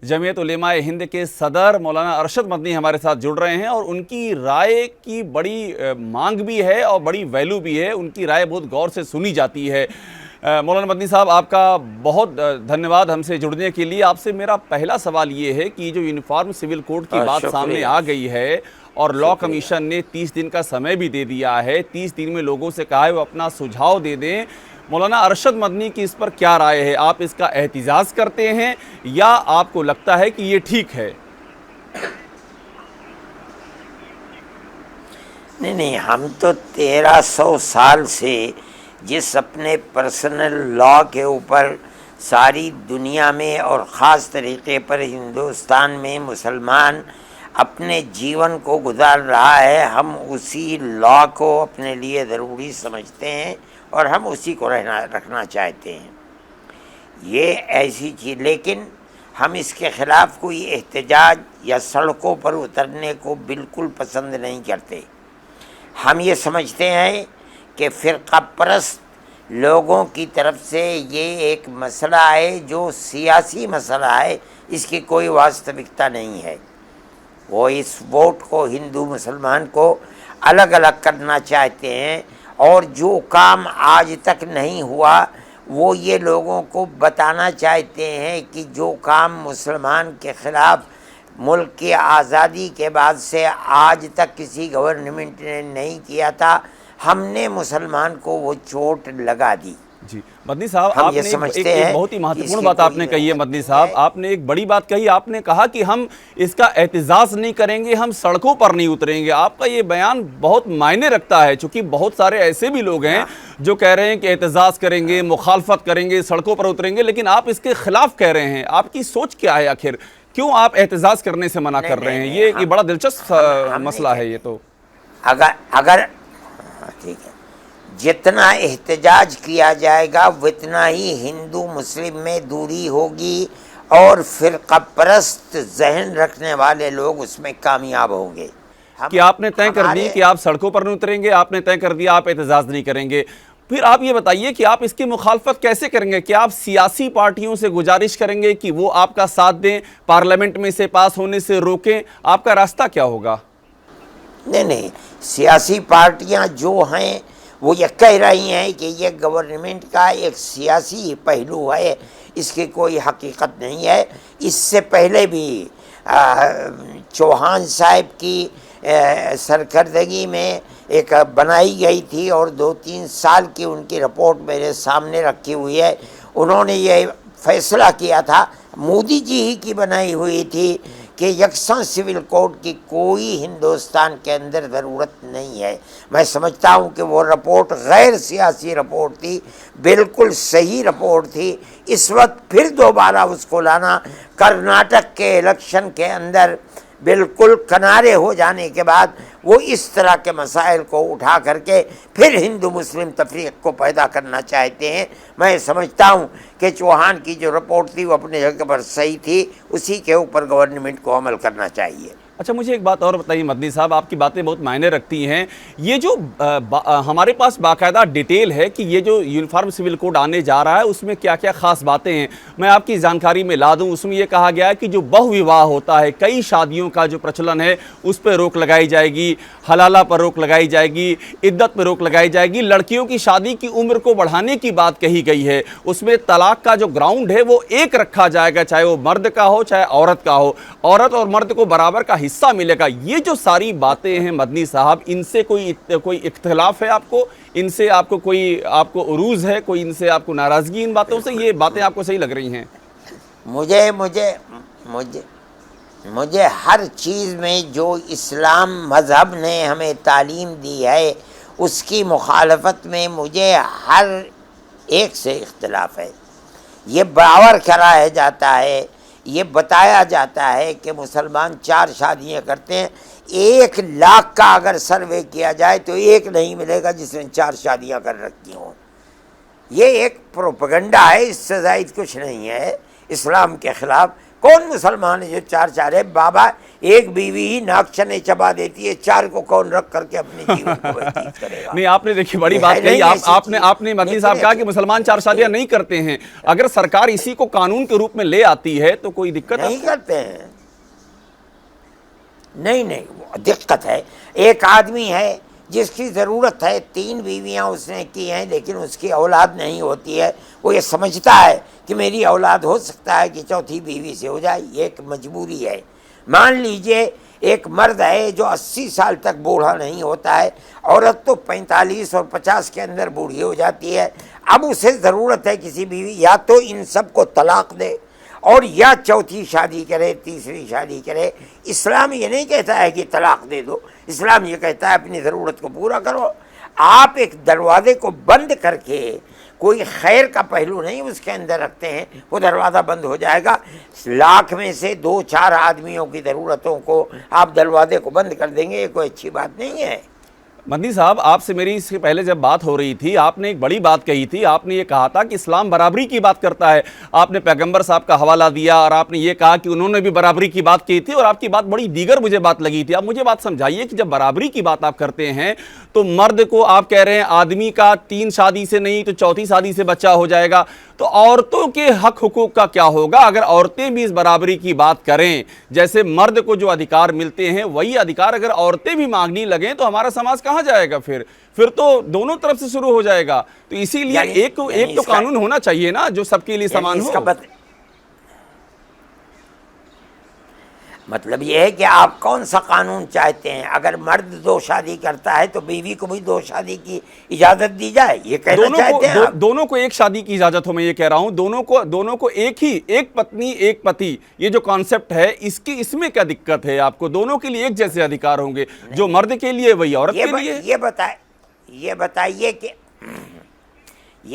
जमीयत उलेमाए हिंद के सदर मौलाना अरशद मदनी हमारे साथ जुड़ रहे हैं और उनकी राय की बड़ी मांग भी है और बड़ी वैल्यू भी है। उनकी राय बहुत गौर से सुनी जाती है। मौलाना मदनी साहब, आपका बहुत धन्यवाद हमसे जुड़ने के लिए। आपसे मेरा पहला सवाल ये है कि जो यूनिफॉर्म सिविल कोड की बात सामने आ गई है और लॉ कमीशन ने 30 दिन का समय भी दे दिया है, 30 दिन में लोगों से कहा है वो अपना सुझाव दे दें। मौलाना अरशद मदनी की इस पर क्या राय है? आप इसका एहतिजाज करते हैं या आपको लगता है कि ये ठीक है? नहीं, हम तो 1300 साल से जिस अपने पर्सनल लॉ के ऊपर सारी दुनिया में और ख़ास तरीके पर हिंदुस्तान में मुसलमान अपने जीवन को गुजार रहा है, हम उसी लॉ को अपने लिए ज़रूरी समझते हैं और हम उसी को रखना चाहते हैं। ये ऐसी चीज़, लेकिन हम इसके ख़िलाफ़ कोई एहतजाज या सड़कों पर उतरने को बिल्कुल पसंद नहीं करते। हम ये समझते हैं कि फ़िरक़ा परस्त लोगों की तरफ से ये एक मसला है जो सियासी मसला है, इसकी कोई वास्तविकता नहीं है। वो इस वोट को हिंदू मुसलमान को अलग अलग करना चाहते हैं और जो काम आज तक नहीं हुआ वो ये लोगों को बताना चाहते हैं कि जो काम मुसलमान के ख़िलाफ़ मुल्क की आज़ादी के बाद से आज तक किसी गवर्नमेंट ने नहीं किया था, हमने मुसलमान को वो चोट लगा दी। जी मदनी साहब, आपने एक बहुत ही महत्वपूर्ण बात आपने कही है। मदनी साहब, आपने एक बड़ी बात कही। आपने कहा कि हम इसका एहतिजाज नहीं करेंगे, हम सड़कों पर नहीं उतरेंगे। आपका ये बयान बहुत मायने रखता है, क्योंकि बहुत सारे ऐसे भी लोग हैं जो कह रहे हैं कि एहतिजाज करेंगे, मुखालफत करेंगे, सड़कों पर उतरेंगे, लेकिन आप इसके खिलाफ कह रहे हैं। आपकी सोच क्या है? आखिर क्यों आप एहतिजाज करने से मना कर रहे हैं? ये बड़ा दिलचस्प मसला है। ये तो अगर ठीक है, जितना एहतजाज किया जाएगा उतना ही हिंदू मुस्लिम में दूरी होगी और फ़िरक़ा परस्त जहन रखने वाले लोग उसमें कामयाब होंगे। कि आपने तय कर दी कि आप सड़कों पर नहीं उतरेंगे, आपने तय कर दिया आप एहतजाज नहीं करेंगे। फिर आप ये बताइए कि आप इसकी मुखालफत कैसे करेंगे? क्या आप सियासी पार्टियों से गुजारिश करेंगे कि वो आपका साथ दें, पार्लियामेंट में से पास होने से रोकें? आपका रास्ता क्या होगा? नहीं, सियासी पार्टियां जो हैं वो ये कह रही हैं कि ये गवर्नमेंट का एक सियासी पहलू है, इसकी कोई हकीकत नहीं है। इससे पहले भी चौहान साहब की सरकर्दगी में एक बनाई गई थी और 2-3 साल की उनकी रिपोर्ट मेरे सामने रखी हुई है। उन्होंने ये फैसला किया था, मोदी जी ही की बनाई हुई थी, कि यकसा सिविल कोड की कोई हिंदुस्तान के अंदर ज़रूरत नहीं है। मैं समझता हूँ कि वो रिपोर्ट गैर सियासी रिपोर्ट थी, बिल्कुल सही रिपोर्ट थी। इस वक्त फिर दोबारा उसको लाना, कर्नाटक के इलेक्शन के अंदर बिल्कुल किनारे हो जाने के बाद वो इस तरह के मसाइल को उठा करके फिर हिंदू मुस्लिम तफरीक को पैदा करना चाहते हैं। मैं समझता हूँ कि चौहान की जो रिपोर्ट थी वो अपने जगह पर सही थी, उसी के ऊपर गवर्नमेंट को अमल करना चाहिए। अच्छा, मुझे एक बात और बताइए मदनी साहब, आपकी बातें बहुत मायने रखती हैं। ये जो हमारे पास बाकायदा डिटेल है कि ये जो यूनिफॉर्म सिविल कोड आने जा रहा है उसमें क्या क्या ख़ास बातें हैं, मैं आपकी जानकारी में ला दूं। उसमें ये कहा गया है कि जो बहुविवाह होता है, कई शादियों का जो प्रचलन है उस पर रोक लगाई जाएगी, हलाला पर रोक लगाई जाएगी, इद्दत पर रोक लगाई जाएगी, लड़कियों की शादी की उम्र को बढ़ाने की बात कही गई है। उसमें तलाक का जो ग्राउंड है वो एक रखा जाएगा, चाहे वो मर्द का हो चाहे औरत का हो, औरत और मर्द को बराबर का हिस्सा मिलेगा। ये जो सारी बातें हैं मदनी साहब, इनसे कोई इख्तिलाफ है आपको? इनसे आपको कोई उरूज है, कोई इनसे आपको नाराजगी इन बातों से? ये बातें आपको सही लग रही हैं? मुझे मुझे मुझे मुझे हर चीज़ में जो इस्लाम मज़हब ने हमें तालीम दी है उसकी मुखालफत में मुझे हर एक से इख्तिलाफ है। ये बावर कराया जाता है, ये बताया जाता है कि मुसलमान 4 शादियाँ करते हैं। 1 लाख का अगर सर्वे किया जाए तो एक नहीं मिलेगा जिसने 4 शादियाँ कर रखी हों। ये एक प्रोपेगेंडा है, इससे ज़ायद कुछ नहीं है। इस्लाम के ख़िलाफ़ कौन मुसलमान है जो 4 है? बाबा एक बीवी ही नाक चने चबा देती है, 4 को कौन रख करके अपने जीवन को व्यतीत करेगा। नहीं, आपने देखिए बड़ी बात कही। आपने मदनी साहब कहा कि मुसलमान 4 शादियां नहीं करते हैं। अगर सरकार इसी को कानून के रूप में ले आती है तो कोई दिक्कत नहीं करते हैं। नहीं, दिक्कत है। एक आदमी है जिसकी ज़रूरत है, 3 बीवियां उसने की हैं लेकिन उसकी औलाद नहीं होती है। वो ये समझता है कि मेरी औलाद हो सकता है कि चौथी बीवी से हो जाए, ये एक मजबूरी है। मान लीजिए एक मर्द है जो 80 साल तक बूढ़ा नहीं होता है, औरत तो 45 और 50 के अंदर बूढ़ी हो जाती है। अब उसे ज़रूरत है किसी बीवी, या तो इन सब को तलाक दे और या चौथी शादी करे, तीसरी शादी करे। इस्लाम ये नहीं कहता है कि तलाक दे दो, इस्लाम ये कहता है अपनी ज़रूरत को पूरा करो। आप एक दरवाजे को बंद करके कोई खैर का पहलू नहीं उसके अंदर रखते हैं, वो दरवाज़ा बंद हो जाएगा। लाख में से 2-4 आदमियों की ज़रूरतों को आप दरवाजे को बंद कर देंगे, ये कोई अच्छी बात नहीं है। मदनी साहब, आपसे मेरी इससे पहले जब बात हो रही थी, आपने एक बड़ी बात कही थी। आपने ये कहा था कि इस्लाम बराबरी की बात करता है। आपने पैगंबर साहब का हवाला दिया और आपने ये कहा कि उन्होंने भी बराबरी की बात की थी, और आपकी बात बड़ी दीगर मुझे बात लगी थी। आप मुझे बात समझाइए कि जब बराबरी की बात आप करते हैं तो मर्द को आप कह रहे हैं आदमी का 3 शादी से नहीं तो चौथी शादी से बच्चा हो जाएगा, तो औरतों के हक हुकूक का क्या होगा? अगर औरतें भी इस बराबरी की बात करें, जैसे मर्द को जो अधिकार मिलते हैं वही अधिकार अगर औरतें भी मांगने लगें तो हमारा समाज कहाँ जाएगा? फिर तो दोनों तरफ से शुरू हो जाएगा। तो इसीलिए एक तो कानून होना चाहिए ना जो सबके लिए समान हो। मतलब ये है कि आप कौन सा कानून चाहते हैं? अगर मर्द 2 शादी करता है तो बीवी को भी 2 शादी की इजाजत दी जाए, ये कहना चाहते हैं आप? दोनों को एक शादी की इजाजत हो, मैं ये कह रहा हूं। दोनों को एक पत्नी एक पति, ये जो कॉन्सेप्ट है इसमें क्या दिक्कत है आपको? दोनों के लिए एक जैसे अधिकार होंगे, जो मर्द के लिए वही औरत के लिए। ये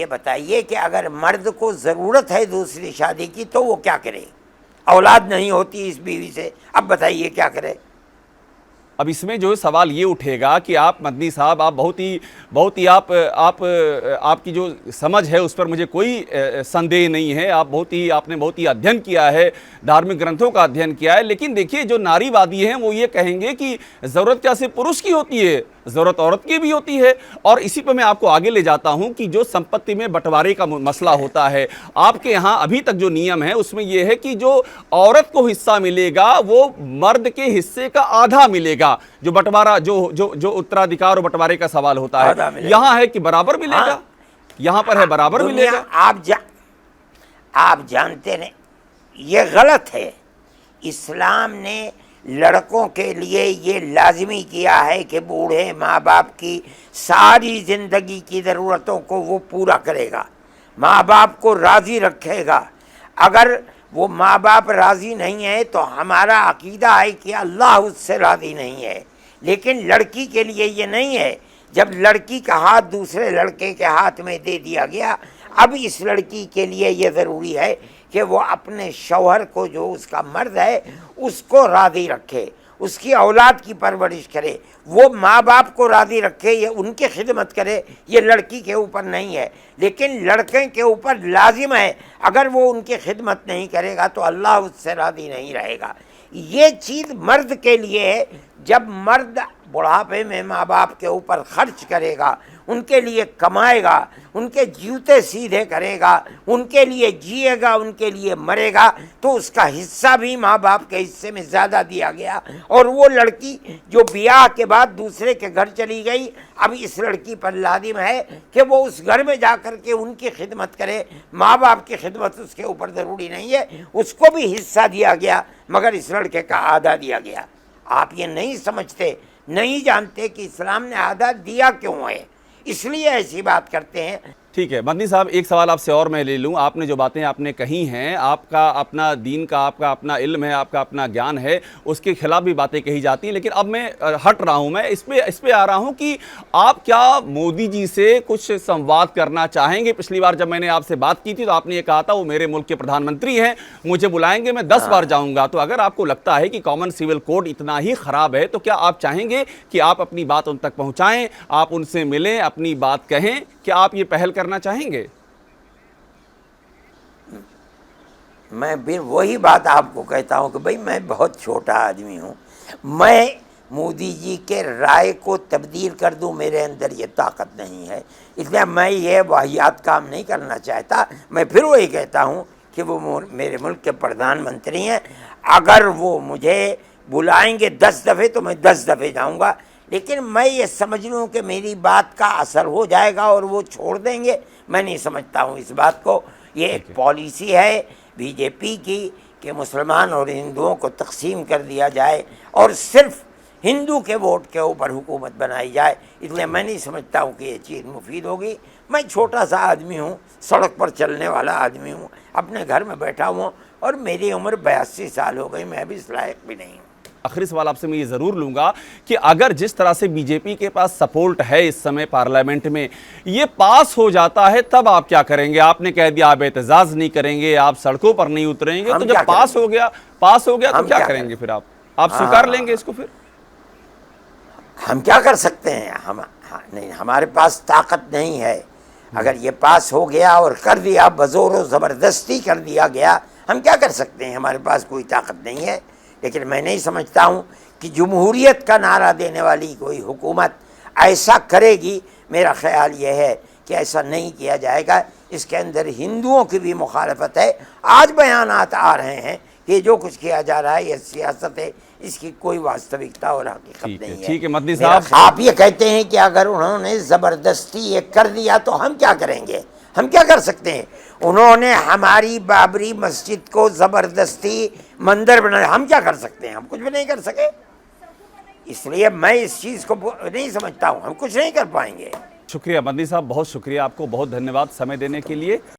बताइए कि अगर मर्द को जरूरत है दूसरी शादी की तो वो क्या करे? औलाद नहीं होती इस बीवी से, अब बताइए क्या करे? अब इसमें जो सवाल ये उठेगा कि आप मदनी साहब, आप बहुत ही आपकी जो समझ है उस पर मुझे कोई संदेह नहीं है। आपने बहुत ही अध्ययन किया है, धार्मिक ग्रंथों का अध्ययन किया है। लेकिन देखिए, जो नारीवादी हैं वो ये कहेंगे कि ज़रूरत क्या सिर्फ पुरुष की होती है, ज़रूरत औरत की भी होती है। और इसी पर मैं आपको आगे ले जाता हूं कि जो संपत्ति में बंटवारे का मसला होता है, आपके यहाँ अभी तक जो नियम है उसमें यह है कि जो औरत को हिस्सा मिलेगा वो मर्द के हिस्से का आधा मिलेगा। जो बंटवारा, जो उत्तराधिकार और बंटवारे का सवाल होता है, यहाँ है कि बराबर मिलेगा। हाँ। यहाँ पर है बराबर मिलेगा। आप जानते नहीं, ये गलत है। इस्लाम ने लड़कों के लिए ये लाजिमी किया है कि बूढ़े माँ बाप की सारी जिंदगी की ज़रूरतों को वो पूरा करेगा, माँ बाप को राज़ी रखेगा। अगर वो माँ बाप राज़ी नहीं है तो हमारा अकीदा है कि अल्लाह उससे राज़ी नहीं है। लेकिन लड़की के लिए ये नहीं है। जब लड़की का हाथ दूसरे लड़के के हाथ में दे दिया गया, अब इस लड़की के लिए ये ज़रूरी है कि वो अपने शौहर को, जो उसका मर्द है, उसको राज़ी रखे, उसकी औलाद की परवरिश करे, वो माँ बाप को राज़ी रखे, ये उनकी खिदमत करे। ये लड़की के ऊपर नहीं है, लेकिन लड़के के ऊपर लाजिम है। अगर वो उनकी खिदमत नहीं करेगा तो अल्लाह उससे राज़ी नहीं रहेगा। ये चीज़ मर्द के लिए है। जब मर्द बुढ़ापे में माँ बाप के ऊपर खर्च करेगा, उनके लिए कमाएगा, उनके जूते सीधे करेगा, उनके लिए जिएगा, उनके लिए मरेगा, तो उसका हिस्सा भी माँ बाप के हिस्से में ज़्यादा दिया गया। और वो लड़की जो ब्याह के बाद दूसरे के घर चली गई, अब इस लड़की पर लाजिम है कि वो उस घर में जा कर के उनकी खिदमत करे। माँ बाप की खिदमत उसके ऊपर ज़रूरी नहीं है, उसको भी हिस्सा दिया गया, मगर इस लड़के का आधा दिया गया। आप ये नहीं समझते, नहीं जानते कि इस्लाम ने आधा दिया क्यों है, इसलिए ऐसी बात करते हैं। ठीक है मदनी साहब, एक सवाल आपसे और मैं ले लूं। आपने जो बातें आपने कही हैं, आपका अपना दीन का, आपका अपना इल्म है, आपका अपना ज्ञान है, उसके खिलाफ भी बातें कही जाती हैं। लेकिन अब मैं हट रहा हूं, मैं इस पे आ रहा हूं कि आप क्या मोदी जी से कुछ संवाद करना चाहेंगे? पिछली बार जब मैंने आपसे बात की थी तो आपने ये कहा था वो मेरे मुल्क के प्रधानमंत्री हैं, मुझे बुलाएंगे, मैं 10 बार जाऊँगा। तो अगर आपको लगता है कि कॉमन सिविल कोड इतना ही ख़राब है तो क्या आप चाहेंगे कि आप अपनी बात उन तक पहुँचाएँ, आप उनसे मिलें, अपनी बात कहें? क्या आप ये पहल करना चाहेंगे? मैं फिर वही बात आपको कहता हूँ कि भाई मैं बहुत छोटा आदमी हूँ, मैं मोदी जी के राय को तब्दील कर दूं, मेरे अंदर ये ताकत नहीं है, इसलिए मैं ये वाहियात काम नहीं करना चाहता। मैं फिर वही कहता हूँ कि वो मेरे मुल्क के प्रधानमंत्री हैं, अगर वो मुझे बुलाएंगे 10 दफ़े तो मैं 10 दफ़े जाऊँगा, लेकिन मैं ये समझ लूँ कि मेरी बात का असर हो जाएगा और वो छोड़ देंगे, मैं नहीं समझता हूँ इस बात को। ये एक पॉलिसी है बीजेपी की कि मुसलमान और हिंदुओं को तकसीम कर दिया जाए और सिर्फ हिंदू के वोट के ऊपर हुकूमत बनाई जाए, इसलिए मैं नहीं समझता हूँ कि ये चीज़ मुफीद होगी। मैं छोटा सा आदमी हूँ, सड़क पर चलने वाला आदमी हूँ, अपने घर में बैठा हूँ और मेरी उम्र 82 साल हो गई, मैं अभी इस लायक भी नहीं हूँ। आखिरी सवाल आपसे मैं ये ज़रूर लूँगा कि अगर जिस तरह से बीजेपी के पास सपोर्ट है इस समय पार्लियामेंट में, ये पास हो जाता है तब आप क्या करेंगे? आपने कह दिया आप एहतजाज नहीं करेंगे, आप सड़कों पर नहीं उतरेंगे, तो जब पास हो गया तो क्या करेंगे फिर आप स्वीकार लेंगे इसको? फिर हम क्या कर सकते हैं? नहीं, हमारे पास ताकत नहीं है। अगर ये पास हो गया और कर दिया, बज़ोर ज़बरदस्ती कर दिया गया, हम क्या कर सकते हैं? हमारे पास कोई ताकत नहीं है। लेकिन मैं नहीं समझता हूँ कि जमहूरियत का नारा देने वाली कोई हुकूमत ऐसा करेगी। मेरा ख्याल ये है कि ऐसा नहीं किया जाएगा। इसके अंदर हिंदुओं की भी मुखालफत है। आज बयानात आ रहे हैं कि जो कुछ किया जा रहा है ये सियासत है, इसकी कोई वास्तविकता और हकीकत नहीं है। ठीक है मदनी साहब, आप ये कहते हैं कि अगर उन्होंने ज़बरदस्ती ये कर दिया तो हम क्या करेंगे? हम क्या कर सकते हैं? उन्होंने हमारी बाबरी मस्जिद को ज़बरदस्ती मंदिर बनाया, हम क्या कर सकते हैं? हम कुछ भी नहीं कर सके। इसलिए मैं इस चीज़ को नहीं समझता हूँ, हम कुछ नहीं कर पाएंगे। शुक्रिया मदनी साहब, बहुत शुक्रिया आपको, बहुत धन्यवाद समय देने के लिए।